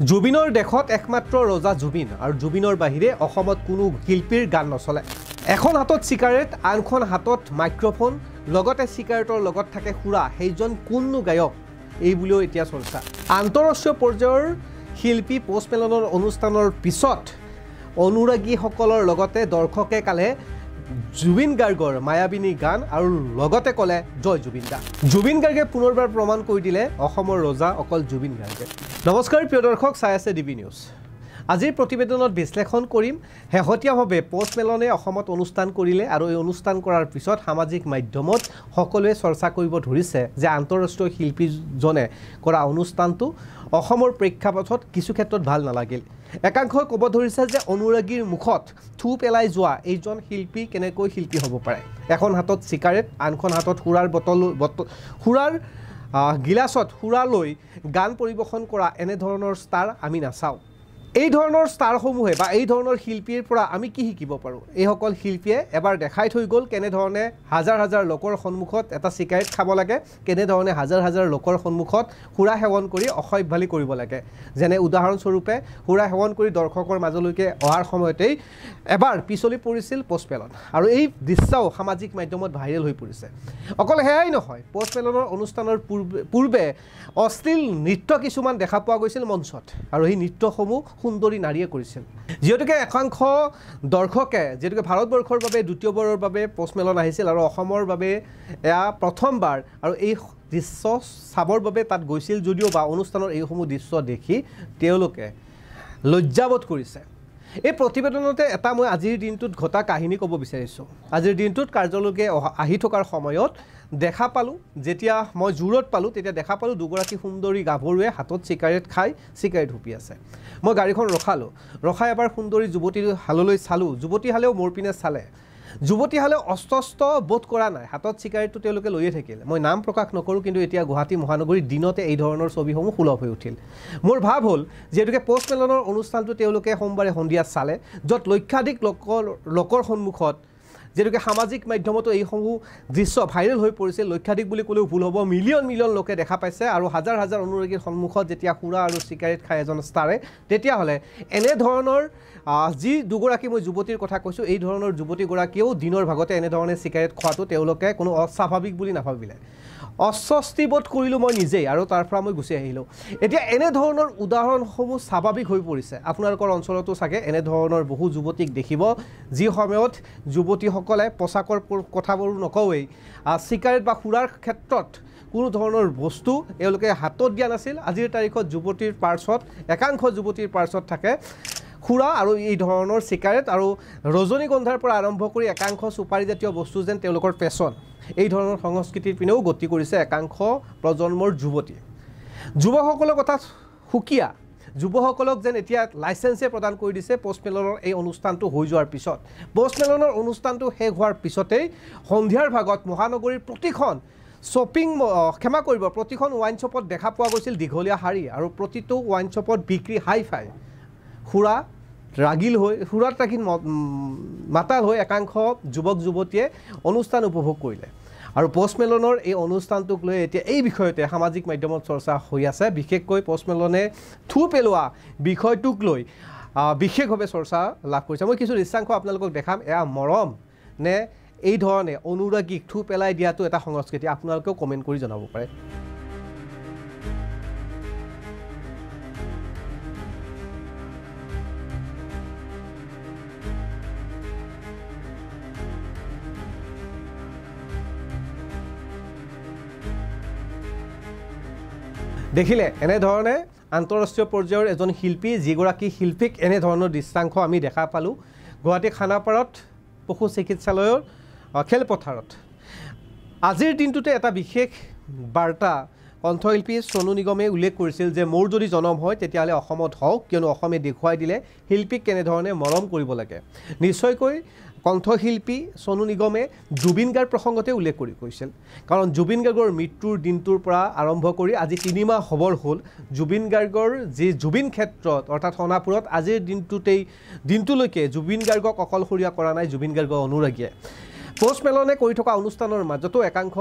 জুবিনৰ দেশত একমাত্ৰ ৰজা জুবিন আৰু জুবিনৰ বাহিৰে অসমত কোনো শিল্পীৰ গান নচলে। এখন হাতত চিগাৰেট আনখন হাতত মাইক্ৰফোন লগতে চিগাৰেটৰ লগত থাকে সুৰা, সেইজন কোননো গায়ক এই বুলিও এতিয়া চৰ্চা। আন্তঃৰাষ্ট্ৰীয় পৰ্যায়ৰ শিল্পী পোষ্ট মেলনৰ অনুষ্ঠানৰ পিছত অনুৰাগীসকলৰ লগতে দৰ্শকে কালে জুবিন গাৰ্গৰ মায়াবিনী গান আৰু লগতে ক'লে জয় জুবিন দা। জুবিন গাৰ্গে পুনৰবাৰ প্ৰমাণ কৰি দিলে অসমৰ ৰজা অকল জুবিন গাৰ্গে। নমস্কাৰ প্ৰিয় দৰ্শক, চাই আছে ডিবি নিউজ। আজিৰ প্ৰতিবেদনত বিশ্লেষণ কৰিম শেহতীয়াভাৱে পোষ্ট মেলনে অসমত অনুষ্ঠান কৰিলে আৰু এই অনুষ্ঠান কৰাৰ পিছত সামাজিক মাধ্যমত সকলোৱে চৰ্চা কৰিব ধৰিছে যে আন্তঃৰাষ্ট্ৰীয় শিল্পীজনে কৰা অনুষ্ঠানটো অসমৰ প্ৰেক্ষাপটত কিছু ক্ষেত্ৰত ভাল নালাগিল। একাংশই ক'ব ধৰিছে যে অনুৰাগীৰ মুখত থু পেলাই যোৱা এইজন শিল্পী কেনেকৈ শিল্পী হ'ব পাৰে। এখন হাতত চিগাৰেট আনখন হাতত সুৰাৰ গিলাচত সুৰা লৈ গান পৰিৱেশন কৰা এনেধৰণৰ ষ্টাৰ আমি নাচাওঁ। এই ধৰণৰ ষ্টাৰসমূহে বা এই ধৰণৰ শিল্পীৰ পৰা আমি কি শিকিব পাৰোঁ? এইসকল শিল্পীয়ে এবাৰ দেখাই থৈ গ'ল কেনেধৰণে হাজাৰ হাজাৰ লোকৰ সন্মুখত এটা চিগাৰেট খাব লাগে, কেনেধৰণে হাজাৰ হাজাৰ লোকৰ সন্মুখত সুৰা সেৱন কৰি অসভ্যালি কৰিব লাগে। যেনে উদাহৰণস্বৰূপে সুৰা সেৱন কৰি দৰ্শকৰ মাজলৈকে অহাৰ সময়তেই এবাৰ পিছলি পৰিছিল পোষ্ট মেলন, আৰু এই দৃশ্যও সামাজিক মাধ্যমত ভাইৰেল হৈ পৰিছে। অকল সেয়াই নহয়, পোষ্ট মেলনৰ অনুষ্ঠানৰ পূৰ্বে অশ্লীল নৃত্য কিছুমান দেখা পোৱা গৈছিল মঞ্চত, আৰু এই নৃত্যসমূহ সুন্দৰী নাৰীয়ে কৰিছিল। যিহেতুকে একাংশ দৰ্শকে যিহেতুকে ভাৰতবৰ্ষৰ বাবে দ্বিতীয়বাৰৰ বাবে পোষ্ট মেলন আহিছিল আৰু অসমৰ বাবে এয়া প্ৰথমবাৰ, আৰু এই দৃশ্য চাবৰ বাবে তাত গৈছিল যদিও বা অনুষ্ঠানৰ এইসমূহ দৃশ্য দেখি তেওঁলোকে লজ্জাবোধ কৰিছে। এই প্ৰতিবেদনতে এটা মই আজিৰ দিনটোত ঘটা কাহিনী ক'ব বিচাৰিছোঁ। আজিৰ দিনটোত কাৰ্যালয়লৈকে আহি থকাৰ সময়ত দেখা পালোঁ, যেতিয়া মই জোৰত পালোঁ তেতিয়া দেখা পালোঁ দুগৰাকী সুন্দৰী গাভৰুৱে হাতত চিগাৰেট খাই চিগাৰেট হুপি আছে। মই গাড়ীখন ৰখাই এবাৰ সুন্দৰী যুৱতীৰ হাললৈ চালোঁ। যুৱতীহালেও মোৰ পিনে চালে। যুৱতীহালেও অস্বস্ত বোধ কৰা নাই, হাতত চিগাৰেটটো তেওঁলোকে লৈয়ে থাকিল। মই নাম প্ৰকাশ নকৰোঁ, কিন্তু এতিয়া গুৱাহাটী মহানগৰীৰ দিনতে এই ধৰণৰ ছবিসমূহ সুলভ হৈ উঠিল। মোৰ ভাৱ হ'ল যিহেতুকে পোষ্ট মেলনৰ অনুষ্ঠানটো তেওঁলোকে সোমবাৰে সন্ধিয়া চালে, য'ত লক্ষাধিক লোকৰ সন্মুখত যিহেতুকে সামাজিক মাধ্যমতো এইসমূহ দৃশ্য ভাইৰেল হৈ পৰিছিল। লক্ষাধিক বুলি ক'লেও ভুল হ'ব, মিলিয়ন মিলিয়ন লোকে দেখা পাইছে, আৰু হাজাৰ হাজাৰ অনুৰাগীৰ সন্মুখত যেতিয়া সুৰা আৰু চিগাৰেট খায় এজন ষ্টাৰে, তেতিয়াহ'লে এনেধৰণৰ যি দুগৰাকী মই যুৱতীৰ কথা কৈছোঁ, এই ধৰণৰ যুৱতীগৰাকীয়েও দিনৰ ভাগতে এনেধৰণে চিগাৰেট খোৱাটো তেওঁলোকে কোনো অস্বাভাৱিক বুলি নাভাবিলে। অস্বস্তি বোধ কৰিলোঁ মই নিজেই, আৰু তাৰ পৰা মই গুচি আহিলোঁ। এতিয়া এনেধৰণৰ উদাহৰণসমূহ স্বাভাৱিক হৈ পৰিছে। আপোনালোকৰ অঞ্চলতো চাগে এনেধৰণৰ বহু যুৱতীক দেখিব, যি সময়ত যুৱতীসকলে পোচাকৰ কথাবোৰ নকওঁৱেই, চিগাৰেট বা সুৰাৰ ক্ষেত্ৰত কোনো ধৰণৰ বস্তু এওঁলোকে হাতত দিয়া নাছিল। আজিৰ তাৰিখত যুৱতীৰ পাৰ্চত, একাংশ যুৱতীৰ পাৰ্চত থাকে সুৰা আৰু এই ধৰণৰ চিগাৰেট, আৰু ৰজনীগন্ধাৰ পৰা আৰম্ভ কৰি একাংশ চুপাৰীজাতীয় বস্তু যেন তেওঁলোকৰ পেচন। এই ধৰণৰ সংস্কৃতিৰ পিনেও গতি কৰিছে একাংশ প্ৰজন্মৰ যুৱতী। যুৱকসকলৰ কথা সুকীয়া, যুৱকসকলক যেন এতিয়া লাইচেন্সে প্ৰদান কৰি দিছে পোষ্ট মেলনৰ এই অনুষ্ঠানটো হৈ যোৱাৰ পিছত। পোষ্ট মেলনৰ অনুষ্ঠানটো শেষ হোৱাৰ পিছতেই সন্ধিয়াৰ ভাগত মহানগৰীৰ প্ৰতিখন প্ৰতিখন ৱাইন শ্বপত দেখা পোৱা গৈছিল দীঘলীয়া শাৰী, আৰু প্ৰতিটো ৱাইন শ্বপত বিক্ৰী হাই ফাই সুৰাত মাতাল হৈ একাংশ যুৱক যুৱতীয়ে অনুষ্ঠান উপভোগ কৰিলে। আৰু পোষ্ট মেলনৰ এই অনুষ্ঠানটোক লৈ এতিয়া এই বিষয়তে সামাজিক মাধ্যমত চৰ্চা হৈ আছে। বিশেষকৈ পোষ্ট মেলনে থু পেলোৱা বিষয়টোক লৈ বিশেষভাৱে চৰ্চা লাভ কৰিছে। মই কিছু দৃশ্যাংশ আপোনালোকক দেখাম। এয়া মৰম নে এই ধৰণে অনুৰাগীক থু পেলাই দিয়াটো এটা সংস্কৃতি? আপোনালোকেও কমেণ্ট কৰি জনাব পাৰে। দেখিলে এনেধৰণে আন্তঃৰাষ্ট্ৰীয় পৰ্যায়ৰ এজন শিল্পী, যিগৰাকী শিল্পীক এনেধৰণৰ দৃশ্যাংশ আমি দেখা পালোঁ গুৱাহাটী খানাপাৰাত পশু চিকিৎসালয়ৰ খেলপথাৰত। আজিৰ দিনটোতে এটা বিশেষ বাৰ্তা কণ্ঠশিল্পী সোনু নিগমে উল্লেখ কৰিছিল যে মোৰ যদি জনম হয় তেতিয়াহ'লে অসমত হওক, কিয়নো অসমে দেখুৱাই দিলে শিল্পীক কেনেধৰণে মৰম কৰিব লাগে। নিশ্চয়কৈ কণ্ঠশিল্পী সোনু নিগমে জুবিন গাৰ্গ প্ৰসংগতে উল্লেখ কৰি কৈছিল, কাৰণ জুবিন গাৰ্গৰ মৃত্যুৰ দিনটোৰ পৰা আৰম্ভ কৰি আজি 3 মাহ খবৰ হ'ল জুবিন গাৰ্গৰ যি জুবিন ক্ষেত্ৰত অৰ্থাৎ সোণাপুৰত আজিৰ দিনটোলৈকে জুবিন গাৰ্গক অকলশৰীয়া কৰা নাই জুবিন গাৰ্গৰ অনুৰাগীয়ে। পোষ্ট মেলনে কৰি থকা অনুষ্ঠানৰ মাজতো একাংশ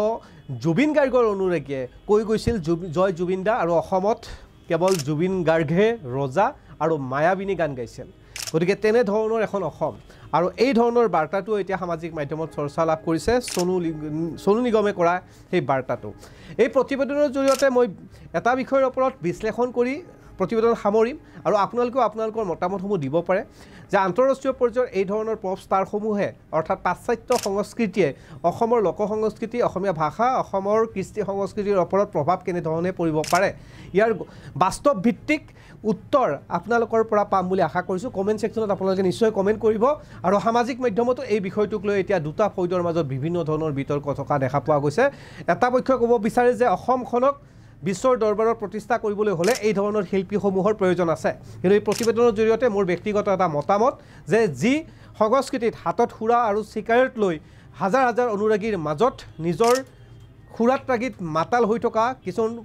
জুবিন গাৰ্গৰ অনুৰাগীয়ে কৈ গৈছিল জয় জুবিন দা, আৰু অসমত কেৱল জুবিন গাৰ্গে ৰজা আৰু মায়াবিনী গান গাইছিল গতিকে তেনেধৰণৰ এখন অসম আৰু এই ধৰণৰ বাৰ্তাটো এতিয়া সামাজিক মাধ্যমত চৰ্চা লাভ কৰিছে সোনু নিগমে কৰা সেই বাৰ্তাটো এই প্ৰতিবেদনৰ জৰিয়তে মই এটা বিষয়ৰ ওপৰত বিশ্লেষণ কৰি প্ৰতিবেদন সামৰিম আৰু আপোনালোকেও আপোনালোকৰ মতামতসমূহ দিব পাৰে যে আন্তঃৰাষ্ট্ৰীয় পৰ্যায়ৰ এই ধৰণৰ পপ ষ্টাৰসমূহে অৰ্থাৎ পাশ্চাত্য সংস্কৃতিয়ে অসমৰ লোক সংস্কৃতি অসমীয়া ভাষা অসমৰ কৃষ্টি সংস্কৃতিৰ ওপৰত প্ৰভাৱ কেনেধৰণে পৰিব পাৰে ইয়াৰ বাস্তৱ ভিত্তিক উত্তৰ আপোনালোকৰ পৰা পাম বুলি আশা কৰিছোঁ কমেণ্ট ছেকশ্যনত আপোনালোকে নিশ্চয় কমেণ্ট কৰিব আৰু সামাজিক মাধ্যমতো এই বিষয়টোক লৈ এতিয়া দুটা ফৈদৰ মাজত বিভিন্ন ধৰণৰ বিতৰ্ক থকা দেখা পোৱা গৈছে এটা পক্ষই ক'ব বিচাৰে যে অসমখনক বিশ্বৰ দৰবাৰত প্ৰতিষ্ঠা কৰিবলৈ হ'লে এই ধৰণৰ শিল্পীসমূহৰ প্ৰয়োজন আছে কিন্তু এই প্ৰতিবেদনৰ জৰিয়তে মোৰ ব্যক্তিগত এটা মতামত যে যি সংস্কৃতিত হাতত সুৰা আৰু চিগাৰেট লৈ হাজাৰ হাজাৰ অনুৰাগীৰ মাজত নিজৰ সুৰাত ৰাগীত মাতাল হৈ থকা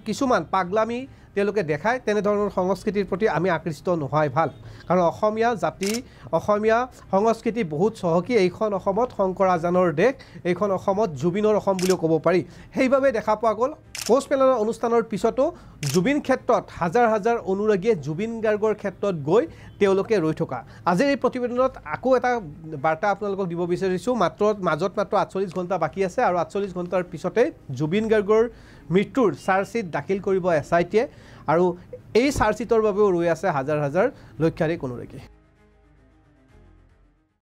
কিছুমান পাগলামি তেওঁলোকে দেখায় তেনেধৰণৰ সংস্কৃতিৰ প্ৰতি আমি আকৃষ্ট নোহোৱাই ভাল কাৰণ অসমীয়া জাতি অসমীয়া সংস্কৃতি বহুত চহকী এইখন অসমত শংকৰ আজানৰ দেশ এইখন অসমত জুবিনৰ অসম বুলিও ক'ব পাৰি সেইবাবে দেখা পোৱা গ'ল পোষ্ট পেনেলৰ অনুষ্ঠানৰ পিছতো জুবিন ক্ষেত্ৰত হাজাৰ হাজাৰ অনুৰাগীয়ে জুবিন গাৰ্গৰ ক্ষেত্ৰত গৈ তেওঁলোকে ৰৈ থকা আজিৰ এই প্ৰতিবেদনত আকৌ এটা বাৰ্তা আপোনালোকক দিব বিচাৰিছোঁ মাজত মাত্ৰ 48 ঘণ্টা বাকী আছে আৰু 48 ঘণ্টাৰ পিছতে জুবিন গাৰ্গৰ মৃত্যুৰ চাৰ্জশ্বিট দাখিল কৰিব SITয়ে আৰু এই চাৰ্জশ্বিটৰ বাবেও ৰৈ আছে হাজাৰ হাজাৰ লক্ষাধিক অনুৰাগী